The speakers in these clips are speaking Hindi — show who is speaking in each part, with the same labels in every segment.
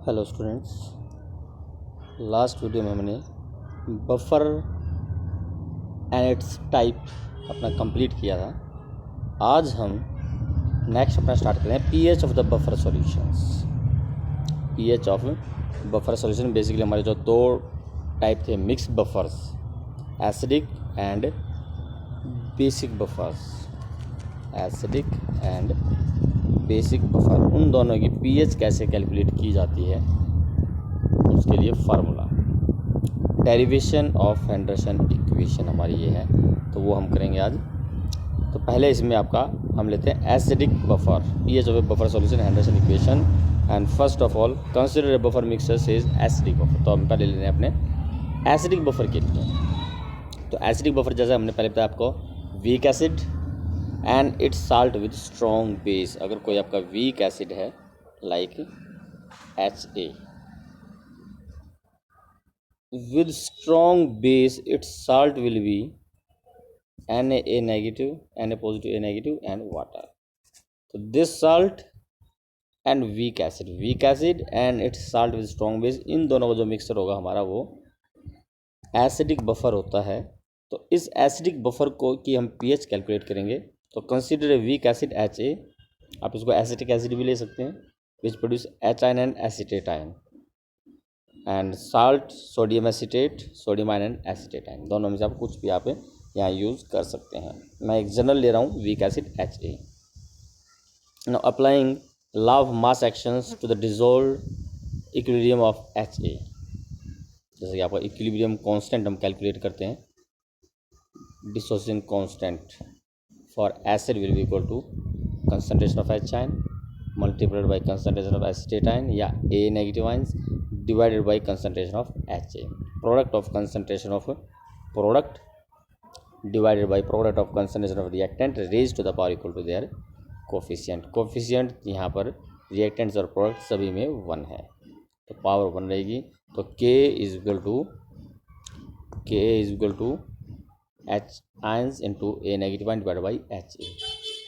Speaker 1: हेलो स्टूडेंट्स, लास्ट वीडियो में हमने बफर एंड इट्स टाइप अपना कंप्लीट किया था। आज हम नेक्स्ट अपना स्टार्ट करें pH of the buffer solutions. PH of buffer solution basically हमारे जो दो टाइप थे mix buffers, acidic and basic buffers. Acidic and basic buffer, उन दोनों की पीएच कैसे कैलकुलेट की जाती है उसके लिए formula, derivation of Henderson equation हमारी ये है, तो वो हम करेंगे आज। तो पहले इसमें आपका हम लेते हैं acidic buffer, pH of A buffer solution Henderson equation. And first of all consider a buffer mixture says acidic buffer. तो हम पहले ले रहे हैं अपने एसिडिक बफर के लिए। तो एसिडिक बफर जैसे हमने पहले बताया आपको, week acid and its salt with strong base. अगर कोई आपका वीक एसिड है like HA with strong base, its salt will be Na negative, Na positive, A negative and water. So this salt and weak acid and its salt with strong base, इन दोनों का जो मिक्सचर होगा हमारा वो एसिडिक बफर होता है। तो इस एसिडिक बफर को की हम पीएच कैलकुलेट करेंगे। तो consider a weak acid HA, आप इसको एसिटिक एसिड भी ले सकते हैं, विच produce H ion and acetate ion, and salt sodium acetate, sodium ion and acetate ion. दोनों में से आप कुछ भी आप यहाँ यूज़ कर सकते हैं। मैं एक जनरल ले रहा हूँ weak acid HA। Now applying law of mass actions to the dissolve equilibrium of HA। जैसे कि आपका इक्विलिब्रियम कांस्टेंट हम कैलकुलेट करते हैं, dissociation constant for acid will be equal to concentration of H ion multiplied by concentration of acetate ion या A negative ions divided by concentration of HA, product of concentration of product divided by product of concentration of reactant raised to the power equal to their coefficient। coefficient यहाँ पर reactants और product सभी में 1 है, तो पावर 1 रहेगी। तो K is equal to H ions into A negative ion divide by HA,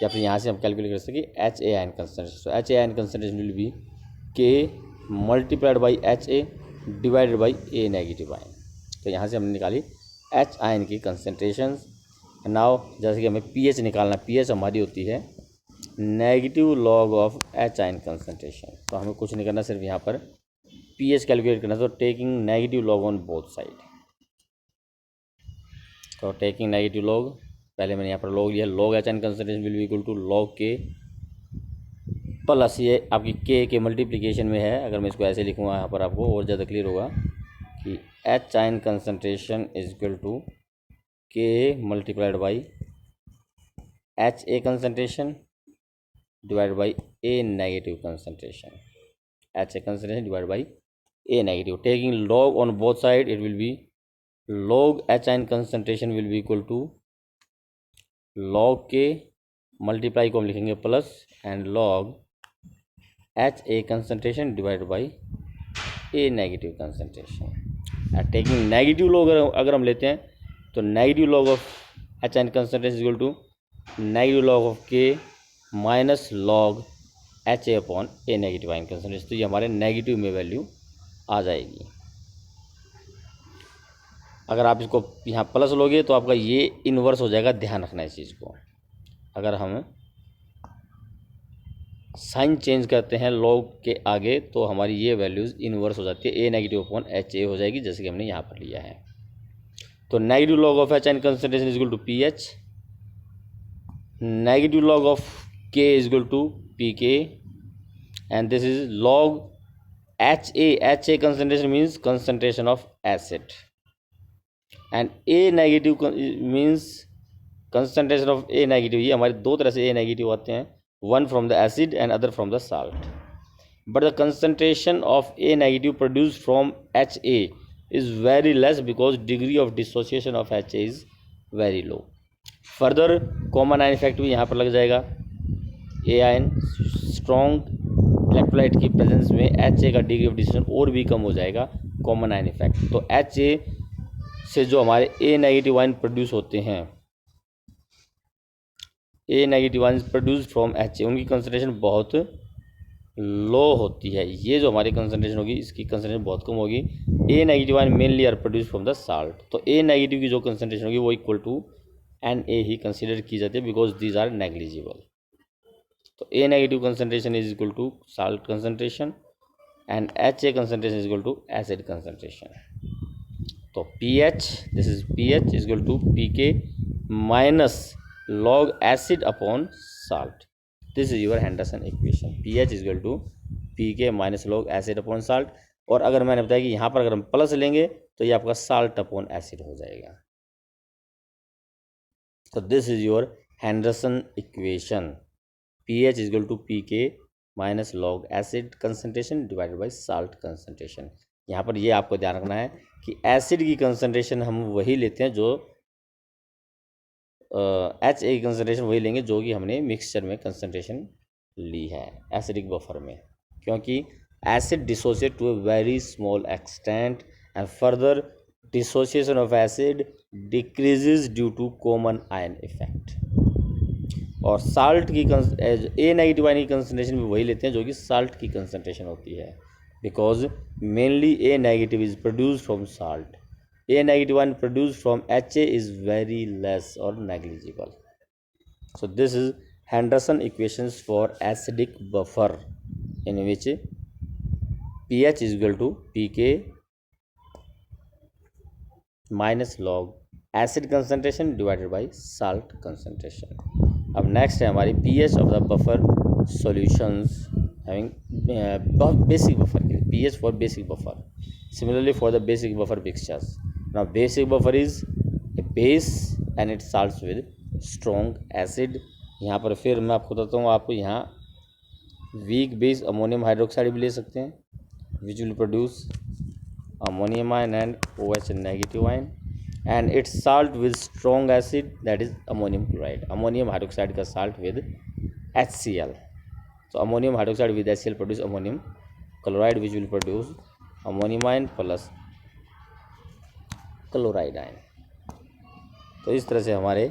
Speaker 1: या फिर यहाँ से हम कैलकुलेट कर सकते हैं HA आयन कंसनट्रेशन। तो HA ion concentration will B K multiplied by HA divided by A negative ion. तो यहाँ से हमने निकाली H आयन की कंसनट्रेशन। नाउ जैसे कि हमें पीएच निकालना, पीएच हमारी होती है negative log of H ion concentration. तो हमें कुछ नहीं करना, सिर्फ यहाँ पर पीएच कैलकुलेट करना। तो taking negative log on both side, तो टेकिंग नेगेटिव लॉग, पहले मैंने यहाँ पर लॉग लिया, log H ion concentration will be equal to log K plus ये आपकी K के मल्टीप्लिकेशन में है। अगर मैं इसको ऐसे लिखूँगा यहाँ पर आपको और ज़्यादा क्लियर होगा कि H ion concentration is equal to K multiplied by HA concentration divide by A negative concentration, HA concentration divide by A negative. Taking log on both side it will be log H ion concentration will be equal to log K multiply को हम लिखेंगे plus and log HA concentration divide by A negative concentration. Taking negative log अगर हम लेते हैं तो negative log of H ion concentration equal to negative log of K minus log HA upon A negative ion concentration. तो ये हमारे नेगेटिव में वैल्यू आ जाएगी। अगर आप इसको यहाँ प्लस लोगे तो आपका ये इन्वर्स हो जाएगा, ध्यान रखना इस चीज़ को। अगर हम साइन चेंज करते हैं लॉग के आगे तो हमारी ये वैल्यूज़ इन्वर्स हो जाती है, A नेगेटिव अपॉन HA हो जाएगी, जैसे कि हमने यहाँ पर लिया है। तो negative log of H ion concentration is equal to PH, negative log of K is equal to PK, and this is log HA concentration means concentration of acid, and A negative means concentration of A negative. ये हमारे दो तरह से A नेगेटिव आते हैं, one from the acid and other from the salt, but the concentration of A negative produced from HA is very less because degree of dissociation of HA is very low. Further common ion effect भी यहाँ पर लग जाएगा। A आयन स्ट्रॉन्ग इलेक्ट्रोलाइट की प्रेजेंस में HA का डिग्री ऑफ डिसोसिएशन और भी कम हो जाएगा, कॉमन आयन इफेक्ट। तो HA से जो हमारे A नेगेटिव आयन प्रोड्यूस होते हैं, A negative ion produce from HA, उनकी कंसंट्रेशन बहुत लो होती है, ये जो हमारी कंसनट्रेशन होगी इसकी कंसनट्रेशन बहुत कम होगी। A negative ion mainly are produce from the salt, तो ए नेगेटिव की जो कंसनट्रेशन होगी वो इक्वल टू एन ए ही कंसिडर की जाती है बिकॉज दीज आर नेग्लिजिबल। तो A negative concentration is equal to salt concentration and H A concentration is equal to acid concentration. तो P H, this is P H is equal to P K minus log acid upon salt. This is your Henderson equation, P H is equal to P K minus log acid upon salt. और अगर मैंने बताया कि यहाँ पर अगर हम प्लस लेंगे तो ये आपका साल्ट अपॉन एसिड हो जाएगा। तो this is your Henderson equation, P H is equal to P K minus log acid concentration divided by salt concentration. यहाँ पर ये आपको ध्यान रखना है कि एसिड की कंसनट्रेशन हम वही लेते हैं जो एच ए की कंसनट्रेशन वही लेंगे जो कि हमने मिक्सचर में कंसनट्रेशन ली है एसिडिक बफर में, क्योंकि acid dissociate to a very small extent and further dissociation of acid decreases due to common ion effect. और साल्ट की ए नेगेटिव आयन की कंसनट्रेशन भी वही लेते हैं जो कि साल्ट की कंसनट्रेशन होती है because mainly A negative is produce from salt. A negative ion produced from HA is very less or negligible. So this is Henderson equations for acidic buffer in which pH is equal to pK minus log acid concentration divided by salt concentration. अब next है हमारी pH of the buffer solutions having basic buffer के लिए pH for basic buffer. Similarly for the basic buffer mixtures. Now basic buffer is a base and it salts with strong acid. यहाँ पर फिर मैं आपको बताता हूँ, आपको यहाँ वीक बेस अमोनियम हाइड्रोक्साइड भी ले सकते हैं which will produce ammonium ion and OH negative ion and its salt with strong acid that is ammonium chloride. Ammonium hydroxide का salt with HCl, so ammonium hydroxide with HCl produce ammonium chloride which will produce ammonium ion plus chloride ion. तो इस तरह से हमारे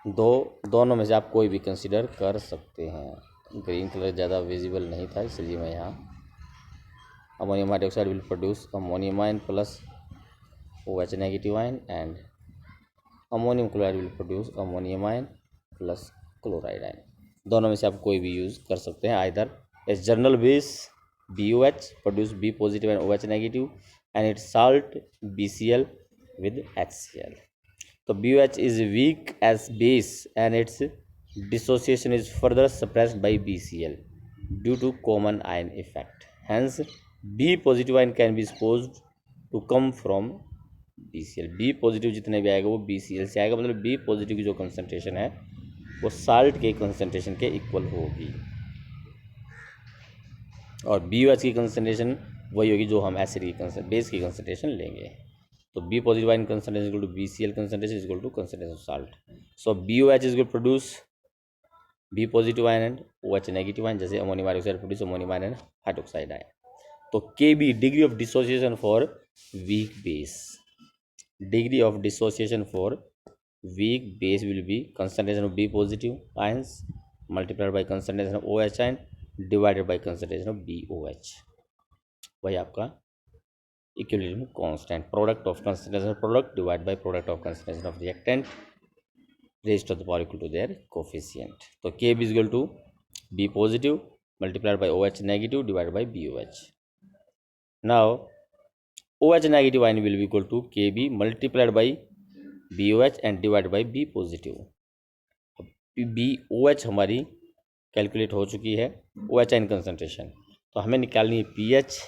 Speaker 1: दोनों में से आप कोई भी कंसीडर कर सकते हैं। ग्रीन कलर ज़्यादा विजिबल नहीं था इसलिए मैं यहाँ ammonium hydroxide will produce ammonium ion plus OH negative ion and ammonium chloride will produce ammonium ion plus chloride ion. दोनों में से आप कोई भी यूज़ कर सकते हैं। Either as general base BOH produce B positive and OH negative and its salt BCl with HCl. So BOH is weak as base and its dissociation is further suppressed by BCl due to common ion effect. Hence B positive ion can be supposed to come from BCl. B positive जितने भी आएगा वो BCl से आएगा, मतलब B positive की जो कंसनट्रेशन है वो साल्ट के कंसनट्रेशन के इक्वल होगी और BOH की कंसनट्रेशन वही होगी जो हम एसिड की बेस की कंसनट्रेशन लेंगे। तो B positive ion concentration equal to BCl concentration equal to concentration of salt. So BOH is going produce B positive ion and OH negative ion, जैसे ammonium hydroxide produce ammonium ion and hydroxide ion. तो KB degree of dissociation for weak base, degree of dissociation for weak base will be concentration of B positive ions multiplied by concentration of OH ion divided by concentration of BOH। वही आपका equilibrium constant, product of concentration product divide by product of concentration of reactant raised to the power equal to their coefficient. तो Kb is equal to B positive multiplied by OH negative divided by BOH। Now OH negative ion will be equal to Kb multiplied by BOH and divided by B positive. BOH हमारी कैलकुलेट हो चुकी है, OH आयन कंसनट्रेशन, तो हमें निकालनी है पीएच।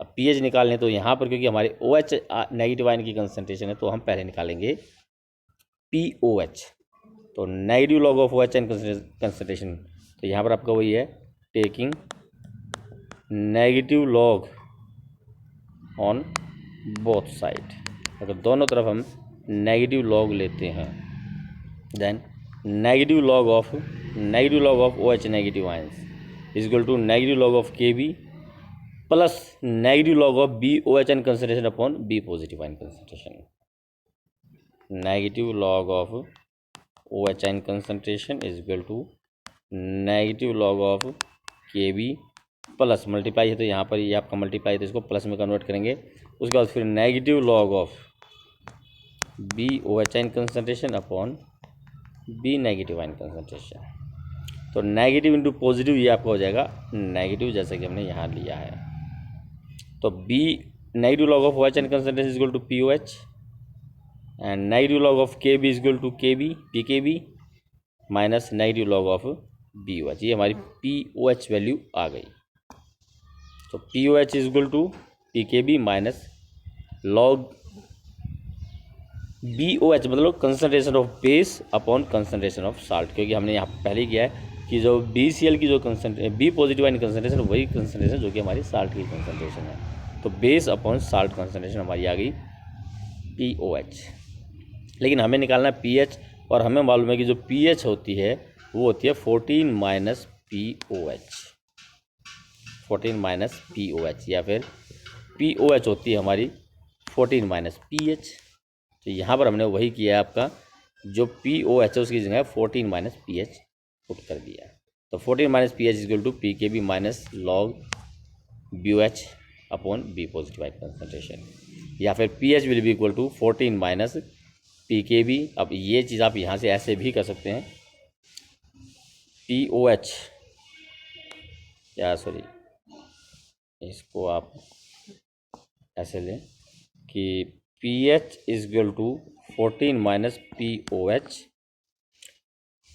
Speaker 1: अब पीएच निकालने तो यहाँ पर क्योंकि हमारे OH नेगेटिव आयन की कंसनट्रेशन है तो हम पहले निकालेंगे POH। तो negative log of OH ion concentration, तो यहाँ पर आपका वही है taking negative log on both side. अगर दोनों तरफ हम नेगेटिव लॉग लेते हैं then negative log of OH negative ions is equal to negative log of Kb plus negative log of BOH ion concentration upon B positive ion concentration. Negative log of OH ion concentration is equal to negative log of K B plus multiply है तो यहाँ पर ये आपका मल्टीप्लाई है तो इसको प्लस में कन्वर्ट करेंगे। उसके बाद फिर negative log of B O H ion concentration upon B negative ion concentration. तो नेगेटिव इंटू पॉजिटिव ये आपका हो जाएगा नेगेटिव, जैसा कि हमने यहाँ लिया है। तो B negative log of O H ion concentration is equal to P O H and negative log of K B is equal to K B P K B minus negative log of B O H. ये हमारी पी ओ एच वैल्यू आ गई। तो P O H is equal to P K B minus log B O H मतलब concentration of base upon concentration of salt, क्योंकि हमने यहाँ पहले किया है कि जो बी सी एल की जो बी पॉजिटिव आयन कंसनट्रेशन वही कंसनट्रेशन जो कि हमारी साल्ट की कंसनट्रेशन है। तो बेस अपॉन साल्ट कंसनट्रेशन हमारी आ गई पी ओ एच। लेकिन हमें निकालना है पी एच, और हमें मालूम है कि जो पी एच होती है वो होती है 14 minus P O H, 14 minus P O H, या फिर पी ओ एच होती है हमारी 14 माइनस पी एच। तो यहाँ पर हमने वही किया है, आपका जो पी ओ एच है उसकी जगह 14 माइनस पी एच पुट कर दिया है। तो 14 minus P H equal to P K B minus log B O H upon B positive ion concentration, या फिर P H will be equal to 14 minus P K B. अब ये चीज़ आप यहाँ से ऐसे भी कर सकते हैं, पी ओ एच या सॉरी इसको आप ऐसे लें कि P H is equal to 14 minus P O H,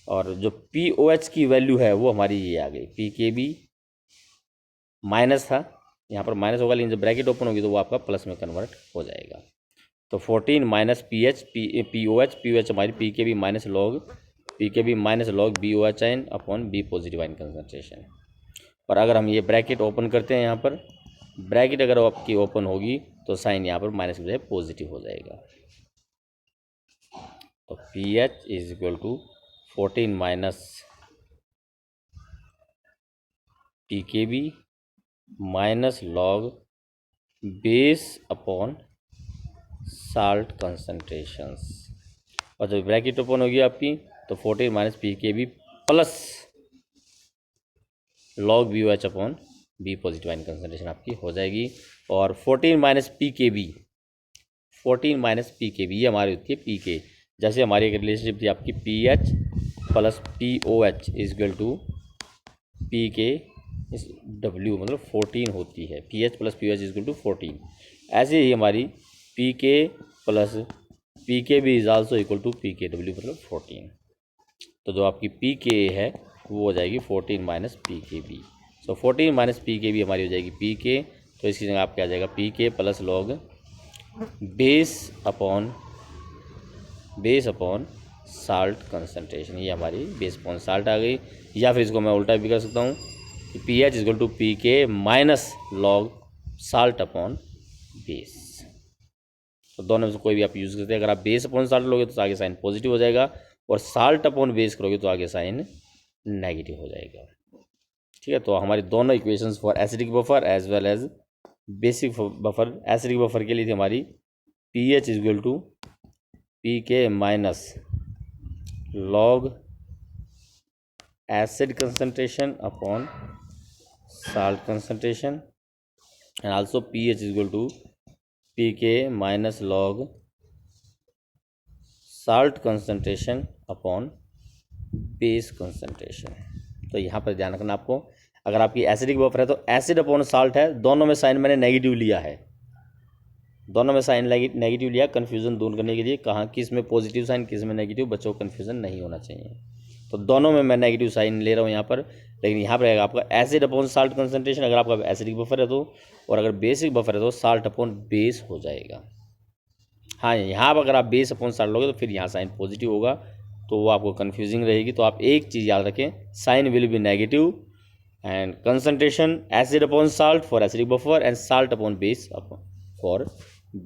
Speaker 1: और जो पी ओ एच की वैल्यू है वो हमारी ये आ गई, पी के बी माइनस था, यहाँ पर माइनस होगा लेकिन जब ब्रैकेट ओपन होगी तो वो आपका प्लस में कन्वर्ट हो जाएगा। तो 14 minus P H P O H हमारी P K B minus log P K B minus log B O H ion upon B positive ion concentration. और अगर हम ये ब्रैकेट ओपन करते हैं, यहाँ पर ब्रैकेट अगर आपकी ओपन होगी तो साइन यहाँ पर माइनस की बजाय पॉजिटिव हो जाएगा। तो P H is equal to 14 minus P K B minus log base upon salt concentrations, और जब ब्रैकेट ओपन होगी आपकी तो 14 minus P K B plus log B O H upon B positive ion concentration आपकी हो जाएगी। और 14 minus P K B 14 minus P K B ये हमारी होती है पी के, जैसे हमारी एक रिलेशनशिप थी आपकी P H plus P O H is equal to P K इस डब्ल्यू मतलब 14 होती है, P H plus P O H is equal to 14। ऐसे ही हमारी P K plus P K B is also equal to P K W मतलब 14। तो जो आपकी पी के है वो हो जाएगी 14 माइनस पी के बी। सो 14 माइनस पी के बी हमारी हो जाएगी पी के, तो इसकी जगह आप क्या आ जाएगा P K plus log base upon salt concentration, ये हमारी बेस अपॉन साल्ट आ गई। या फिर इसको मैं उल्टा भी कर सकता हूँ कि P H equal to P K minus log salt upon base. तो दोनों में से कोई भी आप यूज़ करते हैं। अगर आप बेस अपॉन साल्ट लोगे तो आगे साइन पॉजिटिव हो जाएगा, और साल्ट अपॉन बेस करोगे तो आगे साइन नेगेटिव हो जाएगा। ठीक है, तो हमारी दोनों equations for acidic buffer as well as basic buffer, acidic buffer के लिए थी हमारी P H equal to P K minus log acid concentration upon salt concentration, and also P H equal to P K minus log salt concentration upon base concentration. तो यहाँ पर ध्यान रखना आपको, अगर आपकी एसिडिक बफर है तो एसिड अपॉन साल्ट है, दोनों में साइन मैंने नेगेटिव लिया है, दोनों में साइन नेगेटिव लिया कन्फ्यूज़न दूर करने के लिए। कहाँ किस में पॉजिटिव साइन किस में नेगेटिव, बच्चों को कन्फ्यूज़न नहीं होना चाहिए। तो दोनों में मैं नेगेटिव साइन ले रहा हूँ यहाँ पर, लेकिन यहाँ पर रहेगा आपका एसिड अपॉन साल्ट कंसनट्रेशन अगर आपका एसिडिक बफर है तो, और अगर बेसिक बफर है तो साल्ट अपॉन बेस हो जाएगा। हाँ, यहाँ पर अगर आप बेस अपॉन साल्ट लोगे तो फिर यहाँ साइन पॉजिटिव होगा, तो वो आपको कन्फ्यूजिंग रहेगी। तो आप एक चीज़ याद रखें, sign will be negative and concentration acid upon salt for acidic buffer and salt upon base for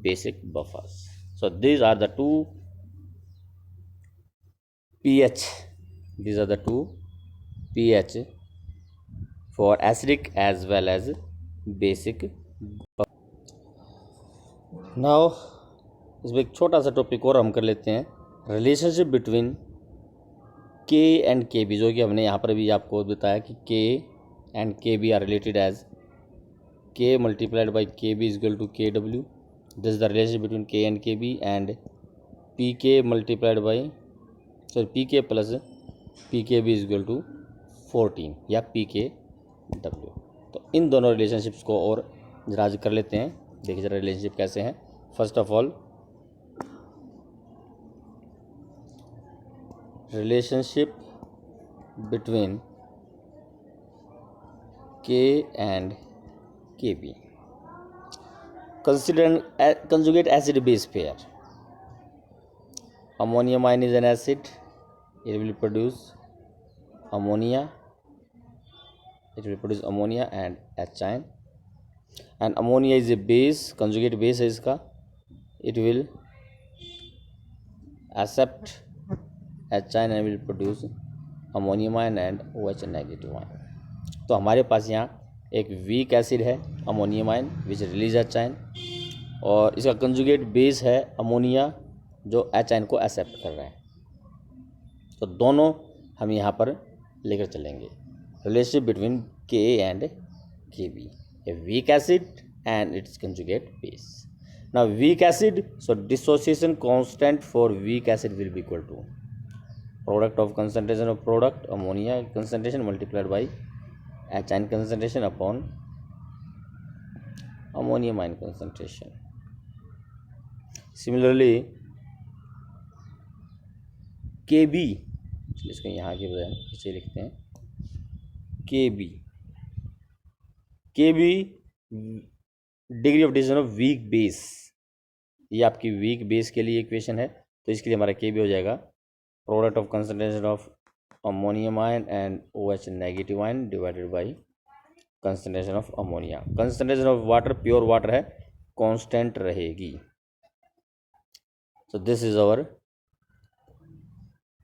Speaker 1: basic buffers. So these are the two pH, these are the two pH for acidic as well as basic buffer. Now इसमें एक छोटा सा टॉपिक और हम कर लेते हैं, relationship between K and K B, जो कि हमने यहाँ पर भी आपको बताया कि के and K B are related as के multiplied by K B is equal to के W. This is the relationship between K and K B and P के multiplied by P K plus P K B is equal to 14 या पी के डब्ल्यू. तो इन दोनों रिलेशनशिप्स को और जरा आज कर लेते हैं. देखिए जरा रिलेशनशिप कैसे हैं. First of all relationship between K and Kb. Consider a conjugate acid base pair. Ammonium ion is an acid. It will produce ammonia. It will produce ammonia and H ion. And ammonia is a base. Conjugate base है इसका. It will accept H ion and will produce ammonium ion and OH negative ion. तो हमारे पास यहाँ एक वीक एसिड है अमोनियम आयन विच रिलीज H ion, और इसका कंजुगेट बेस है अमोनिया जो H ion को एक्सेप्ट कर रहा है. तो दोनों हम यहाँ पर लेकर चलेंगे. Relationship between K and K B, a weak acid and its conjugate base. Now weak acid, so dissociation constant for weak acid will be equal to product of concentration of product ammonia concentration multiplied by H ion concentration upon ammonium ion concentration. Similarly Kb, इसको यहाँ के बजाय इसे लिखते हैं Kb. Kb degree of division of weak base, ये आपकी वीक बेस के लिए इक्वेशन है. तो इसके लिए हमारा Kb हो जाएगा product of concentration of ammonium ion and OH negative ion divided by concentration of ammonia. concentration of water, pure water है, constant रहेगी. so this is our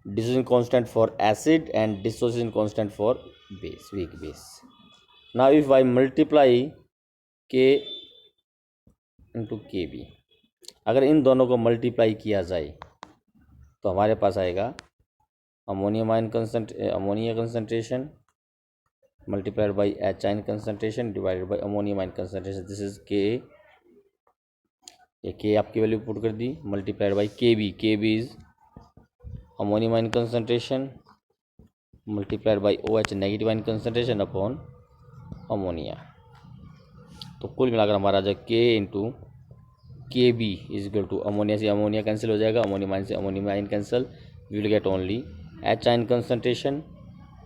Speaker 1: dissociation constant for acid and dissociation constant for base, weak base. now if I multiply K into Kb, अगर इन दोनों को मल्टीप्लाई किया जाए तो हमारे पास आएगा ammonium ion ammonia concentration multiplied by H ion concentration divided by ammonium ion concentration. This is K, ये के आपकी वैल्यू पुट कर दी, multiplied by K B. K B is ammonium ion concentration multiplied by OH negative ion concentration upon ammonia. तो कुल मिलाकर हमारा जो K into K B is equal to ammonia से अमोनिया कैंसिल हो जाएगा, अमोनियम आयन से ammonium ion cancel, we will get only H ion concentration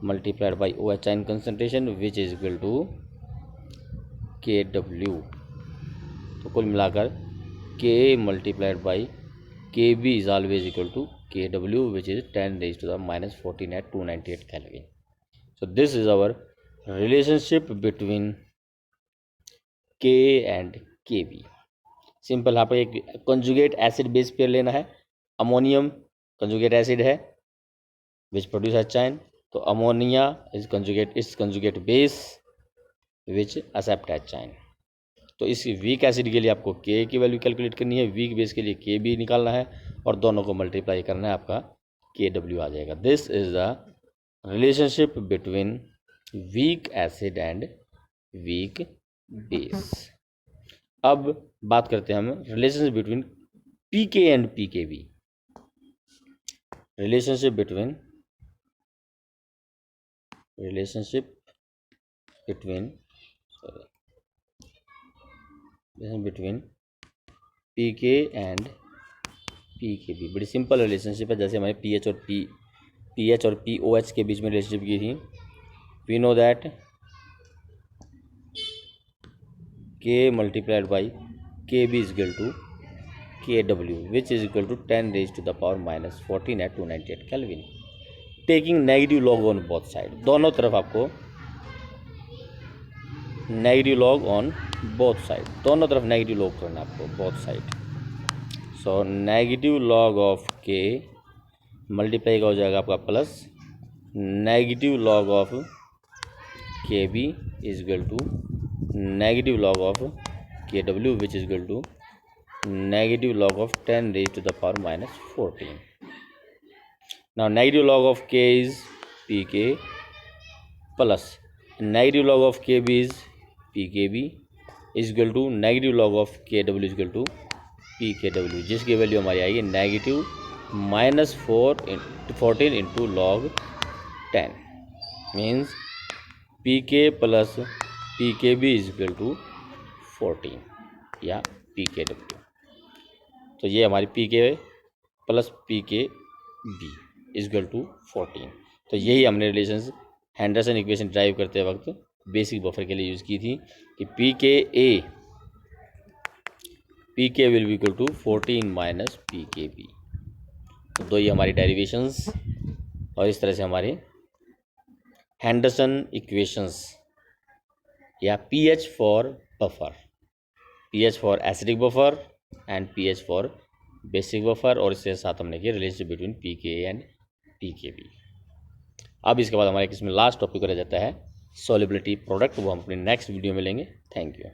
Speaker 1: multiplied by OH ion concentration which is equal to KW. तो कुल मिलाकर K multiplied by K B is always equal to KW which is 10 raised to the minus 14 at 298 Kelvin. So this is our relationship between K and Kb. Simple. यहाँ पर एक कंजुगेट एसिड बेस पेयर लेना है. अमोनियम कंजुगेट एसिड है विच प्रोड्यूस H ion, तो ammonia is conjugate base which accept H ion. तो इस वीक एसिड के लिए आपको K की वैल्यू कैलकुलेट करनी है, वीक बेस के लिए Kb निकालना है और दोनों को मल्टीप्लाई करना है, आपका KW आ जाएगा. This is the relationship between weak acid and weak base. अब बात करते हैं हम relationship between pK and pKb. Relationship between pK and pKb बड़ी सिंपल रिलेशनशिप है. जैसे हमारे पीएच और पीओएच के बीच में रिलेशनशिप की थी. We know that K multiplied by Kb is equal to Kw which is equal to 10 raised to the power minus 14 at 298 Kelvin. Taking negative log on both side, दोनों तरफ आपको negative log on both side, दोनों तरफ नेगेटिव लॉग करना आपको both side. So negative log of K multiply का हो जाएगा आपका plus negative log of Kb is equal to negative log of Kw which is equal to negative log of 10 raised to the power minus 14. Now negative log of K is Pk plus negative log of Kb is Pkb is equal to negative log of Kw is equal to Pkw, जिसकी वैल्यू हमारी आएगी negative -14 into log 10 means Pk plus Pkb is equal to 14 या Pkw। तो ये हमारी Pk plus Pkb is equal to 14। तो यही हमने रिलेशंस हेंडरसन इक्वेशन ड्राइव करते वक्त बेसिक बफर के लिए यूज़ की थी कि Pk will be equal to 14 minus Pkb। तो दो ये हमारी डेरिवेशंस और इस तरह से हमारे हेंडरसन इक्वेशंस या pH for buffer, pH for acidic buffer and pH for basic buffer, और इसके साथ हमने किया relationship between Pka and Pkb। अब इसके बाद हमारे इसमें लास्ट टॉपिक रह जाता है सॉल्युबिलिटी प्रोडक्ट, वो हम अपने नेक्स्ट वीडियो में लेंगे। Thank you.